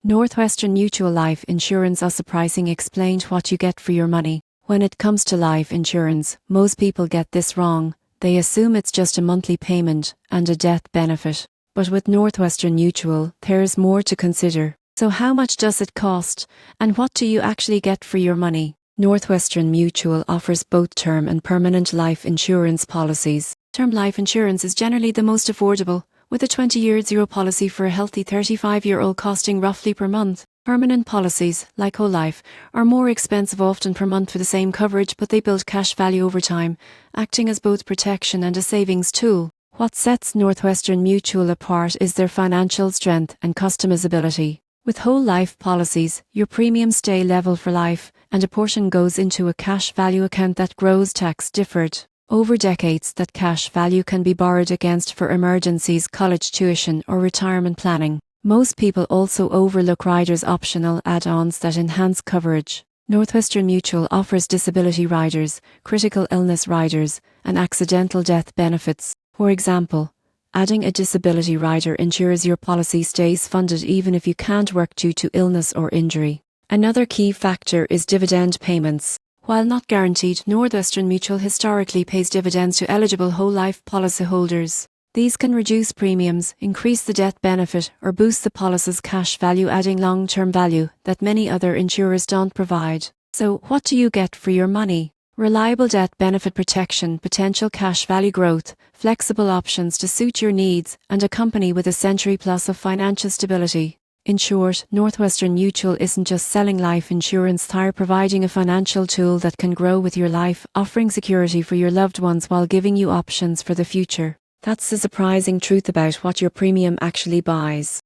Northwestern Mutual Life Insurance us pricing explained what you get for your money. When it comes to life insurance, most people get this wrong. They assume it's just a monthly payment and a death benefit. But with Northwestern Mutual, there's more to consider. So how much does it cost? And what do you actually get for your money? Northwestern Mutual offers both term and permanent life insurance policies. Term life insurance is generally the most affordable, with a 20-year zero policy for a healthy 35-year-old costing roughly per month. Permanent policies, like whole life, are more expensive often per month for the same coverage, but they build cash value over time, acting as both protection and a savings tool. What sets Northwestern Mutual apart is their financial strength and customizability. With whole life policies, your premiums stay level for life, and a portion goes into a cash value account that grows tax deferred. Over decades, that cash value can be borrowed against for emergencies, college tuition, or retirement planning. Most people also overlook riders' optional add-ons that enhance coverage. Northwestern Mutual offers disability riders, critical illness riders, and accidental death benefits. For example, adding a disability rider ensures your policy stays funded even if you can't work due to illness or injury. Another key factor is dividend payments. While not guaranteed, Northwestern Mutual historically pays dividends to eligible whole life policyholders. These can reduce premiums, increase the death benefit, or boost the policy's cash value, adding long-term value that many other insurers don't provide. So, what do you get for your money? Reliable death benefit protection, potential cash value growth, flexible options to suit your needs, and a company with a century plus of financial stability. In short, Northwestern Mutual isn't just selling life insurance, they're providing a financial tool that can grow with your life, offering security for your loved ones while giving you options for the future. That's the surprising truth about what your premium actually buys.